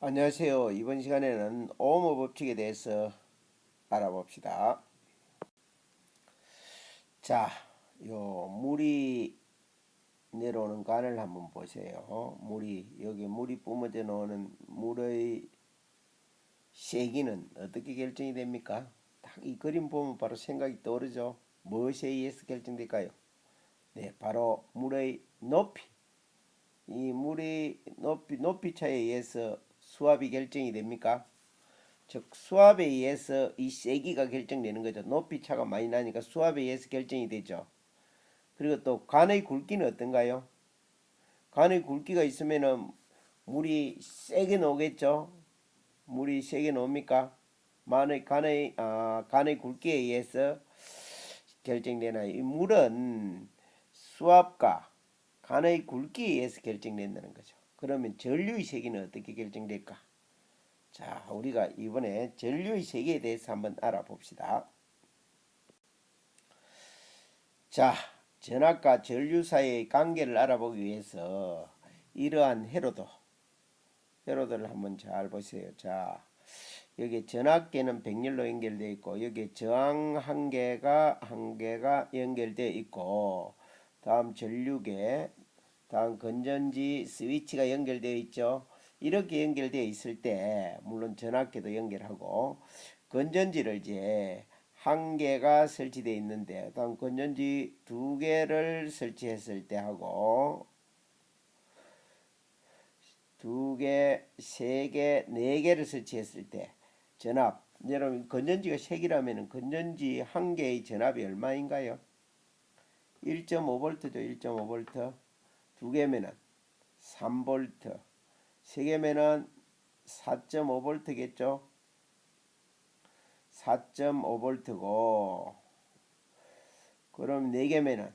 안녕하세요. 이번 시간에는 오모 법칙에 대해서 알아봅시다. 자, 요 물이 내려오는 관을 한번 보세요. 여기 물이 뿜어져 나오는 물의 세기는 어떻게 결정이 됩니까? 딱 이 그림 보면 바로 생각이 떠오르죠. 무엇에 의해서 결정될까요? 네, 바로 물의 높이. 이 물의 높이 차에 의해서 수압이 결정이 됩니까? 즉 수압에 의해서 이 세기가 결정되는 거죠. 높이 차가 많이 나니까 수압에 의해서 결정이 되죠. 그리고 또 관의 굵기는 어떤가요? 관의 굵기가 있으면은 물이 세게 나오겠죠. 물이 세게 나옵니까? 간의 굵기에 의해서 결정되나요? 이 물은 수압과 간의 굵기에 의해서 결정된다는 거죠. 그러면 전류의 세기는 어떻게 결정될까? 자, 우리가 이번에 전류의 세계에 대해서 한번 알아봅시다. 자, 전압과 전류 사이의 관계를 알아보기 위해서 이러한 회로도를 한번 잘 보세요. 자, 여기 전압계는 백열로 연결되어 있고 여기 저항 한 개가 연결되어 있고 다음 전류계, 다음 건전지 스위치가 연결되어 있죠. 이렇게 연결되어 있을 때 물론 전압계도 연결하고 건전지를 이제 한 개가 설치되어 있는데 다음 건전지 두 개를 설치했을 때 하고 두 개, 세 개, 네 개를 설치했을 때 전압 여러분 건전지가 세 개라면 건전지 한 개의 전압이 얼마인가요? 1.5V죠. 1.5V. 두 개면은 3V. 세 개면은 4.5V겠죠. 4.5V고 그럼 4개면은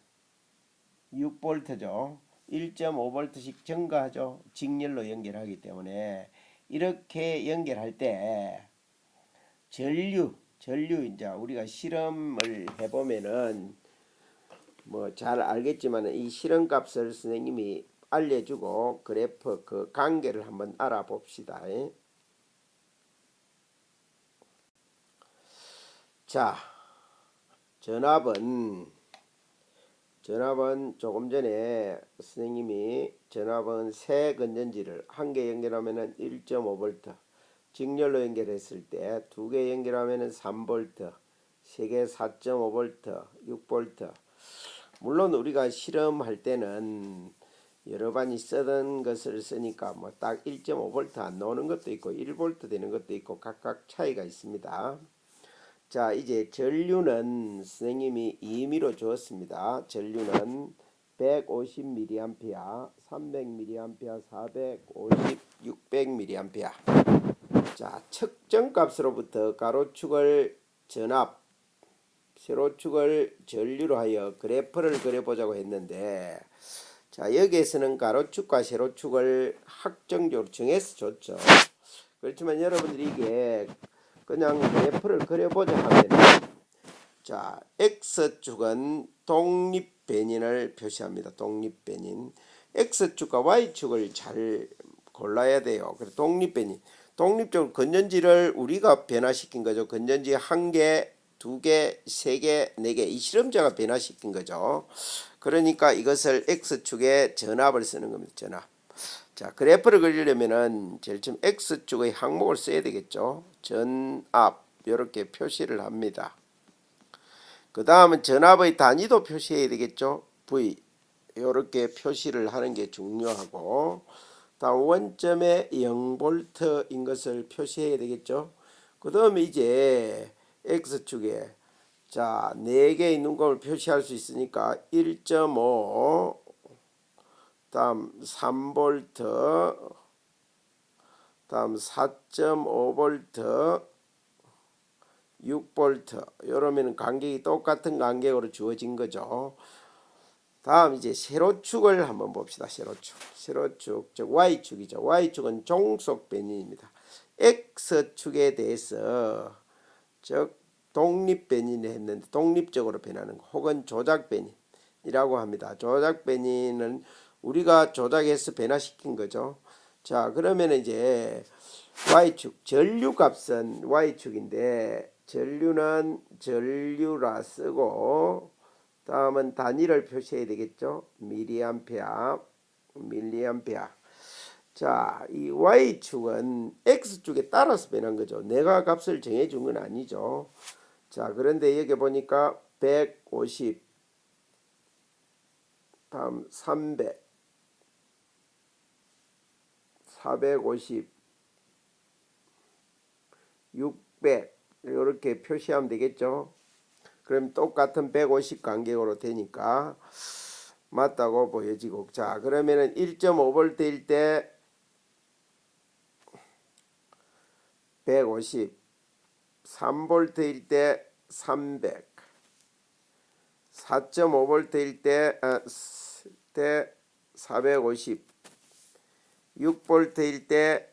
6V죠. 1.5V씩 증가하죠. 직렬로 연결하기 때문에 이렇게 연결할 때 전류 이제 우리가 실험을 해보면은 뭐 잘 알겠지만 이 실험값을 선생님이 알려주고 그래프 그 관계를 한번 알아봅시다. 자, 전압은 조금 전에 선생님이 전압은 세 건전지를 한 개 연결하면은 1.5V, 직렬로 연결했을 때 두 개 연결하면은 3V, 세 개 4.5V, 6V. 물론 우리가 실험할 때는 여러 반이 쓰던 것을 쓰니까 뭐 딱 1.5V 안 나오는 것도 있고 1V 되는 것도 있고 각각 차이가 있습니다. 자, 이제 전류는 선생님이 임의로 주었습니다. 전류는 150mA, 300mA, 450, 600mA. 자, 측정값으로부터 가로축을 전압, 세로축을 전류로 하여 그래프를 그려보자고 했는데 자, 여기에서는 가로축과 세로축을 확정적으로 정해서 줬죠. 그렇지만 여러분들이 이게 그냥 그래프를 그려보자 하면 자, X축은 독립변인을 표시합니다. 독립변인. X축과 Y축을 잘 골라야 돼요. 그래서 독립적으로 건전지를 우리가 변화시킨 거죠. 건전지 한 개, 두 개, 세 개, 네 개 이 실험자가 변화시킨 거죠. 그러니까 이것을 X축에 전압을 쓰는 겁니다. 전압. 자, 그래프를 그리려면은 제일 처음 X축의 항목을 써야 되겠죠. 전압 이렇게 표시를 합니다. 그 다음은 전압의 단위도 표시해야 되겠죠. V 이렇게 표시를 하는 게 중요하고 다음 원점에 0V인 것을 표시해야 되겠죠. 그 다음에 이제 X축에 자 4개 있는 걸 표시할 수 있으니까 1.5 다음 3V 다음 4.5V 6V 이러면 간격이 똑같은 간격으로 주어진 거죠. 다음 이제 세로축을 한번 봅시다. 세로축 즉 Y축이죠. Y축은 종속 변인입니다. X축에 대해서 즉 독립 변인을 했는데 독립적으로 변하는 거 혹은 조작 변인이라고 합니다. 조작 변인은 우리가 조작해서 변화시킨 거죠. 자, 그러면 이제 y축 전류값은 y축인데 전류는 전류라 쓰고 다음은 단위를 표시해야 되겠죠. 밀리암페어. 자, 이 y축은 x축에 따라서 변한 거죠. 내가 값을 정해준 건 아니죠. 자, 그런데 여기 보니까 150, 다음 300, 450, 600 이렇게 표시하면 되겠죠. 그럼 똑같은 150 간격으로 되니까 맞다고 보여지고. 자, 그러면은 1.5V일 때 150, 3V일 때 300, 4.5V일 때 450, 6V일 때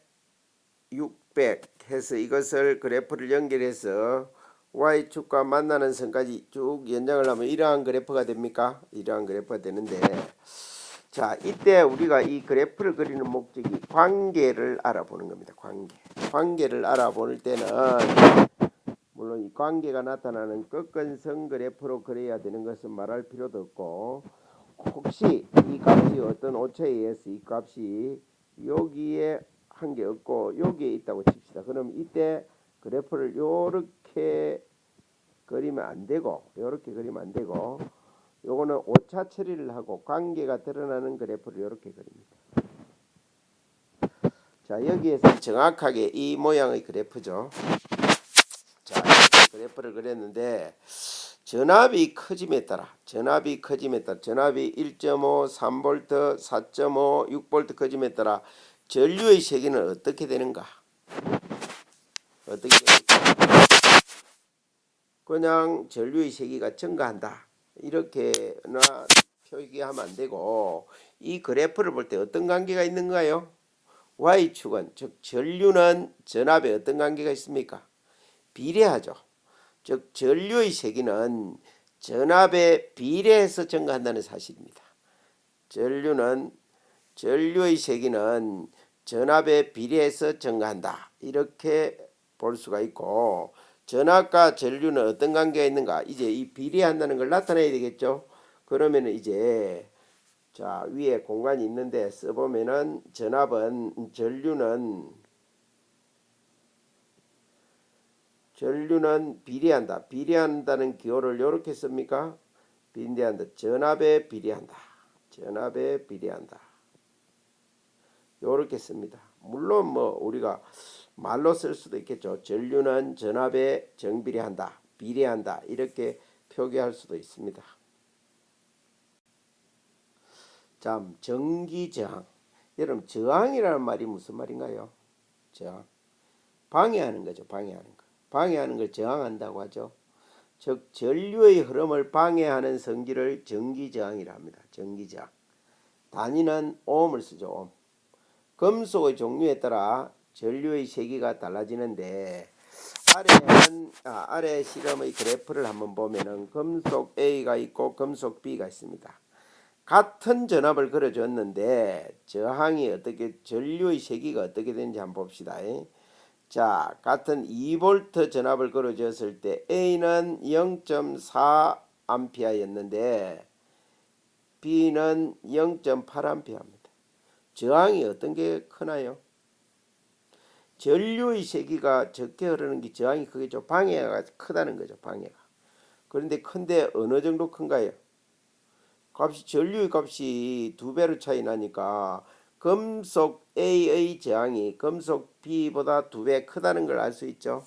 600 해서 이것을 그래프를 연결해서 y축과 만나는 선까지 쭉 연장을 하면 이러한 그래프가 됩니까? 이러한 그래프가 되는데, 자, 이때 우리가 이 그래프를 그리는 목적이 관계를 알아보는 겁니다. 관계를 알아볼 때는 물론 이 관계가 나타나는 끝근선 그래프로 그려야 되는 것은 말할 필요도 없고, 혹시 이 값이 어떤 오차에 의해서 이 값이 여기에 한 게 없고 여기에 있다고 칩시다. 그럼 이때 그래프를 요렇게 그리면 안 되고, 요렇게 그리면 안 되고, 요거는 오차 처리를 하고 관계가 드러나는 그래프를 요렇게 그립니다. 자, 여기에서 정확하게 이 모양의 그래프죠. 자, 이렇게 그래프를 그렸는데 전압이 커짐에 따라 전압이 1.5, 3V, 4.5, 6V 커짐에 따라 전류의 세기는 어떻게 되는가? 어떻게 됩니까? 그냥 전류의 세기가 증가한다 이렇게나 표기하면 안 되고, 이 그래프를 볼 때 어떤 관계가 있는가요? y축은 즉 전류는 전압에 어떤 관계가 있습니까? 비례하죠. 즉 전류의 세기는 전압에 비례해서 증가한다는 사실입니다. 전류의 세기는 전압에 비례해서 증가한다 이렇게 볼 수가 있고, 전압과 전류는 어떤 관계가 있는가? 이제 이 비례한다는 걸 나타내야 되겠죠. 그러면 이제 자, 위에 공간이 있는데 써보면은 전류는 비례한다. 비례한다는 기호를 이렇게 씁니까? 비례한다. 전압에 비례한다. 이렇게 씁니다. 물론 뭐 우리가 말로 쓸 수도 있겠죠. 전류는 전압에 정비례한다. 비례한다. 이렇게 표기할 수도 있습니다. 자, 전기저항. 여러분, 저항이라는 말이 무슨 말인가요? 저항. 방해하는 거죠. 방해하는 걸 저항한다고 하죠. 즉 전류의 흐름을 방해하는 성질을 전기저항이라 합니다. 전기저항. 단위는 ohm을 쓰죠. ohm. 금속의 종류에 따라 전류의 세기가 달라지는데, 아래 실험의 그래프를 한번 보면은 금속 A가 있고 금속 B가 있습니다. 같은 전압을 걸어줬는데 전류의 세기가 어떻게 되는지 한번 봅시다. 자, 같은 2V 전압을 걸어줬을 때 A는 0.4A였는데 B는 0.8A입니다. 저항이 어떤 게 크나요? 전류의 세기가 적게 흐르는 게 저항이 크겠죠. 방해가 크다는 거죠. 방해가. 그런데 큰데 어느 정도 큰가요? 전류의 값이 2배로 차이 나니까 금속 A의 저항이 금속 B보다 2배 크다는 걸 알 수 있죠.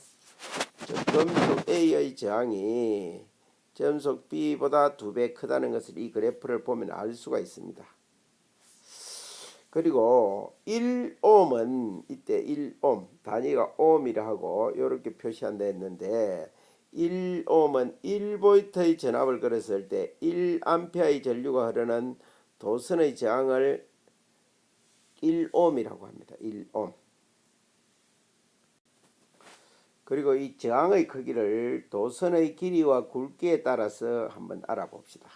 금속 A의 저항이 금속 B보다 2배 크다는 것을 이 그래프를 보면 알 수가 있습니다. 그리고 1ohm은 이때 1ohm 단위가 ohm이라 하고 이렇게 표시한다 했는데, 1ohm은 1V의 전압을 걸었을 때 1A의 전류가 흐르는 도선의 저항을 1ohm이라고 합니다. 1ohm. 그리고 이 저항의 크기를 도선의 길이와 굵기에 따라서 한번 알아봅시다.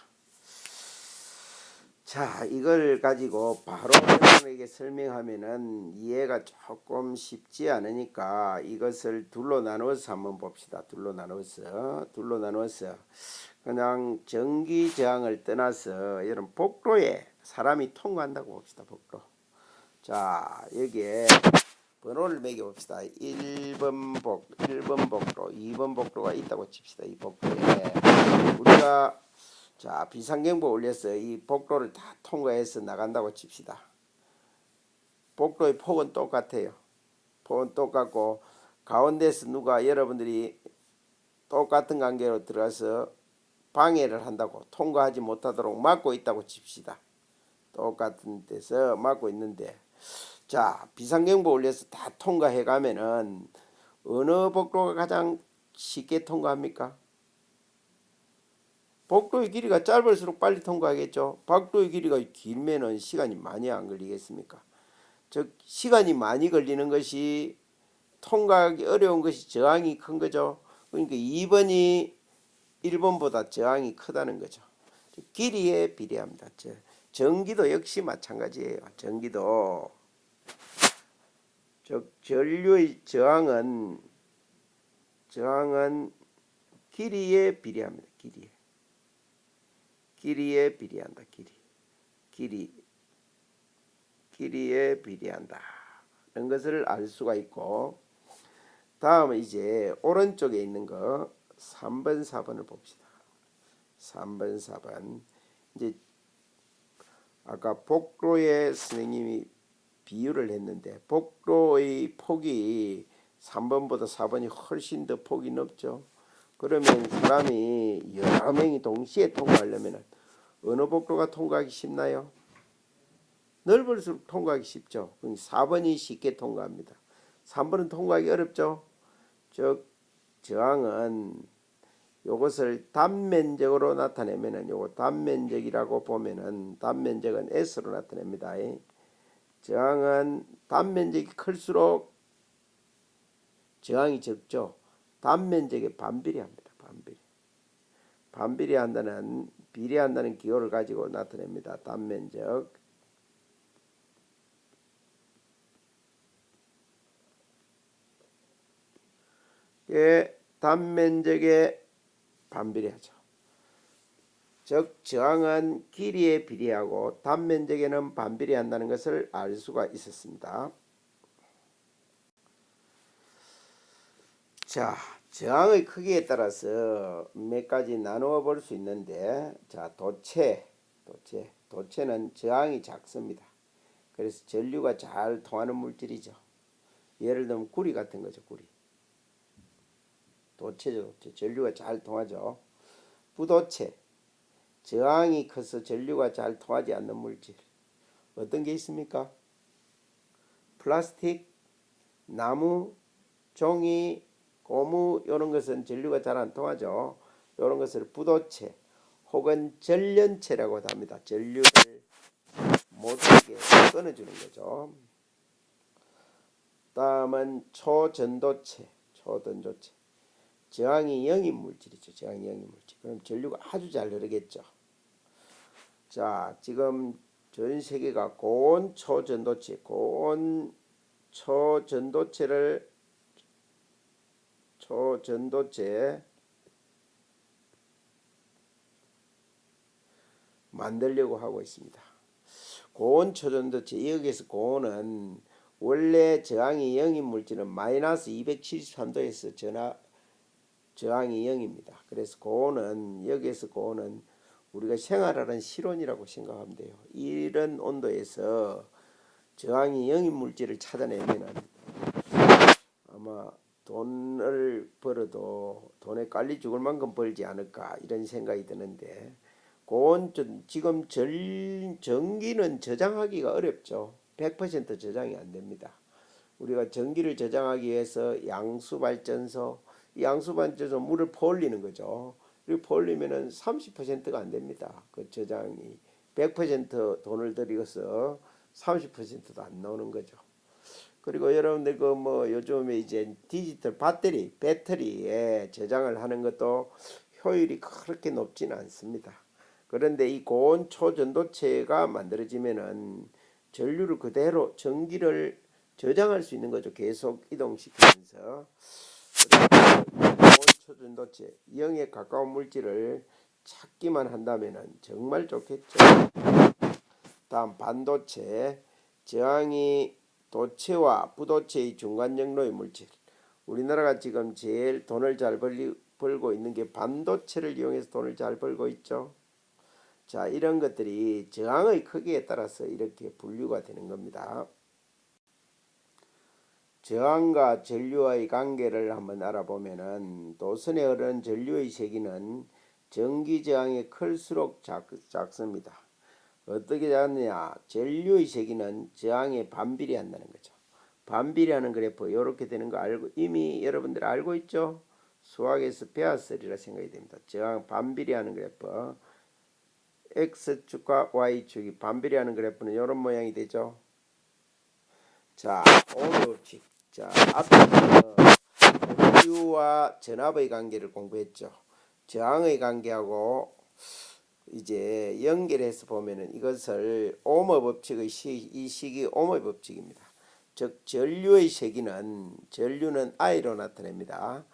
자, 이걸 가지고 바로 여러분에게 설명하면은 이해가 조금 쉽지 않으니까 이것을 둘로 나누어서 한번 봅시다. 둘로 나누어서 그냥 전기 저항을 떠나서 이런 복도에 사람이 통과한다고 봅시다. 복도. 자, 여기에 번호를 매겨 봅시다. 1번 복도, 2번 복도가 있다고 칩시다. 이 복도에 우리가 자, 비상경보 올려서 이 복도를 다 통과해서 나간다고 칩시다. 복도의 폭은 똑같아요. 폭은 똑같고 가운데서 누가 여러분들이 똑같은 관계로 들어가서 방해를 한다고 통과하지 못하도록 막고 있다고 칩시다. 똑같은 데서 막고 있는데 자, 비상경보 올려서 다 통과해 가면은 어느 복도가 가장 쉽게 통과합니까? 복도의 길이가 짧을수록 빨리 통과하겠죠. 복도의 길이가 길면은 시간이 많이 안 걸리겠습니까? 즉 시간이 많이 걸리는 것이 통과하기 어려운 것이 저항이 큰 거죠. 그러니까 2번이 1번보다 저항이 크다는 거죠. 길이에 비례합니다. 전기도 역시 마찬가지예요. 전기도 즉 전류의 저항은 길이에 비례합니다. 길이에 비례한다. 길이에 비례한다. 이런 것을 알 수가 있고 다음은 이제 오른쪽에 있는 거 3번, 4번을 봅시다. 3번, 4번 이제 아까 복도에 선생님이 비유를 했는데 복도의 폭이 3번보다 4번이 훨씬 더 폭이 넓죠. 그러면 사람이 여러 명이 동시에 통과하려면 어느 복도가 통과하기 쉽나요? 넓을수록 통과하기 쉽죠. 4번이 쉽게 통과합니다. 3번은 통과하기 어렵죠. 즉 저항은 요것을 단면적으로 나타내면은 요거 단면적이라고 보면은 단면적은 S로 나타냅니다. 저항은 단면적이 클수록 저항이 적죠. 단면적에 반비례합니다. 비례한다는 기호를 가지고 나타냅니다. 단면적. 단면적에 반비례하죠. 즉 저항은 길이에 비례하고 단면적에는 반비례한다는 것을 알 수가 있었습니다. 자, 저항의 크기에 따라서 몇 가지 나누어 볼 수 있는데 자, 도체는 저항이 작습니다. 그래서 전류가 잘 통하는 물질이죠. 예를 들면 구리 같은 거죠. 도체죠. 전류가 잘 통하죠. 부도체, 저항이 커서 전류가 잘 통하지 않는 물질 어떤 게 있습니까? 플라스틱, 나무, 종이, 고무 이런 것은 전류가 잘 안 통하죠. 이런 것을 부도체 혹은 전련체라고 합니다. 전류를 못하게 끊어주는 거죠. 다음은 초전도체. 저항이 0인 물질이죠. 그럼 전류가 아주 잘 흐르겠죠. 자, 지금 전 세계가 고온 초전도체를 만들려고 하고 있습니다. 고온 초전도체, 여기에서 고온은 원래 저항이 0인 물질은 마이너스 273도에서 저항이 0입니다. 그래서 여기에서 고온은 우리가 생활하는 실온이라고 생각하면 돼요. 이런 온도에서 저항이 0인 물질을 찾아내면 아마 돈을 벌어도 돈에 깔리 죽을 만큼 벌지 않을까 이런 생각이 드는데 지금 전기는 저장하기가 어렵죠. 100% 저장이 안 됩니다. 우리가 전기를 저장하기 위해서 양수발전소 물을 퍼올리는 거죠. 그리고 퍼올리면은 30%가 안 됩니다. 그 저장이 100% 돈을 들여서 30%도 안 나오는 거죠. 그리고 여러분들 요즘에 이제 디지털 배터리에 저장을 하는 것도 효율이 그렇게 높지는 않습니다. 그런데 이 고온 초전도체가 만들어지면은 전류를 그대로 전기를 저장할 수 있는 거죠. 계속 이동시키면서. 고온 초전도체 0에 가까운 물질을 찾기만 한다면은 정말 좋겠죠. 다음 반도체 저항이 도체와 부도체의 중간 정도의 물질. 우리나라가 지금 제일 돈을 잘 벌고 있는 게 반도체를 이용해서 돈을 잘 벌고 있죠. 자, 이런 것들이 저항의 크기에 따라서 이렇게 분류가 되는 겁니다. 저항과 전류의 관계를 한번 알아보면은 도선에 흐르는 전류의 세기는 전기 저항이 클수록 작습니다. 어떻게 작느냐? 전류의 세기는 저항에 반비례한다는 거죠. 반비례하는 그래프 이렇게 되는 거 알고 이미 여러분들 알고 있죠? 수학에서 배웠으리라 생각이 됩니다. 저항 반비례하는 그래프 X축과 Y축이 반비례하는 그래프는 이런 모양이 되죠. 자, 오음의 법칙. 자, 앞에서 전류와 전압의 관계를 공부했죠. 저항의 관계하고 이제 연결해서 보면은 이것을 오음의 법칙의 이 식이 오음의 법칙입니다. 즉 전류의 세기는 전류는 I로 나타냅니다.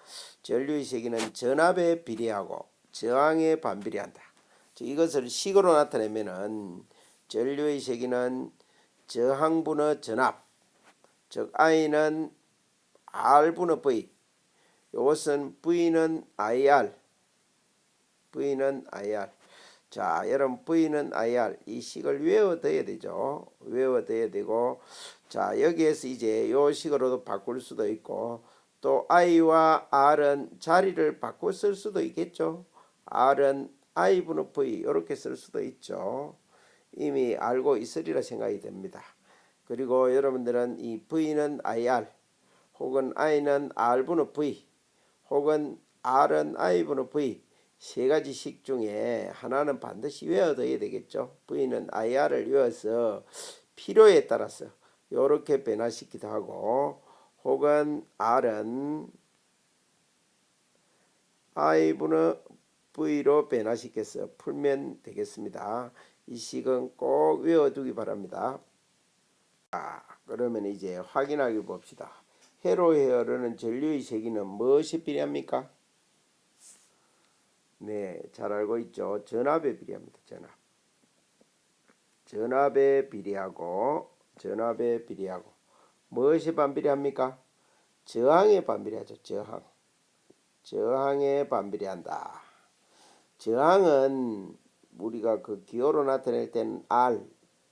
전류의 세기는 전압에 비례하고 저항에 반비례한다. 즉 이것을 식으로 나타내면은 전류의 세기는 저항분의 전압, 즉 I는 R분의 V, 이것은 V는 IR, V는 IR. 자, 여러분 V는 IR 이 식을 외워둬야 되죠. 외워둬야 되고, 자 여기에서 이제 요 식으로도 바꿀 수도 있고, 또 I와 R은 자리를 바꿔 쓸 수도 있겠죠. R은 I분의 V 이렇게 쓸 수도 있죠. 이미 알고 있으리라 생각이 됩니다. 그리고 여러분들은 이 V는 IR 혹은 I는 R분의 V 혹은 R은 I분의 V 세 가지 식 중에 하나는 반드시 외워둬야 되겠죠. V는 IR을 외워서 필요에 따라서 이렇게 변화시키기도 하고, 혹은 R은 I분의 V로 변화시켜서 풀면 되겠습니다. 이 식은 꼭 외워두기 바랍니다. 자, 그러면 이제 확인하기 봅시다. 회로에 흐르는 전류의 세기는 무엇이 비례합니까? 네, 잘 알고 있죠. 전압에 비례합니다. 전압에 비례하고 무엇이 반비례합니까? 저항에 반비례하죠. 저항에 반비례한다. 저항은 우리가 그 기호로 나타낼 때는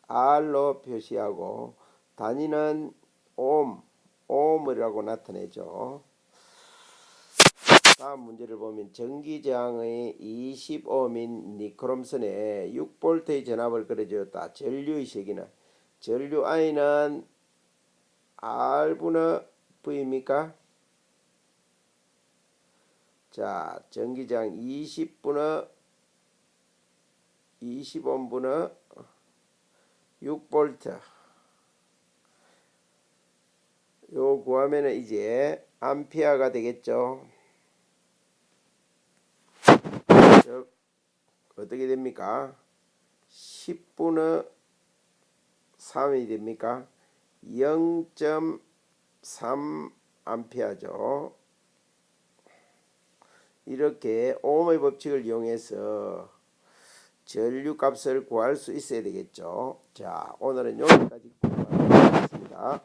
R로 표시하고 단위는 오음이라고 나타내죠. 다음 문제를 보면 전기저항의 20오음인 니크롬선에 6V의 전압을 걸어주었다. 전류의 세기는 전류 I는 R분의 V입니까? 자, 전기저항 20오음분의 6V 요 구하면은 이제 암페어가 되겠죠. 즉 어떻게 됩니까? 10분의 3이 됩니까? 0.3 암페어죠. 이렇게 오음의 법칙을 이용해서 전류 값을 구할 수 있어야 되겠죠. 자, 오늘은 여기까지 공부하겠습니다.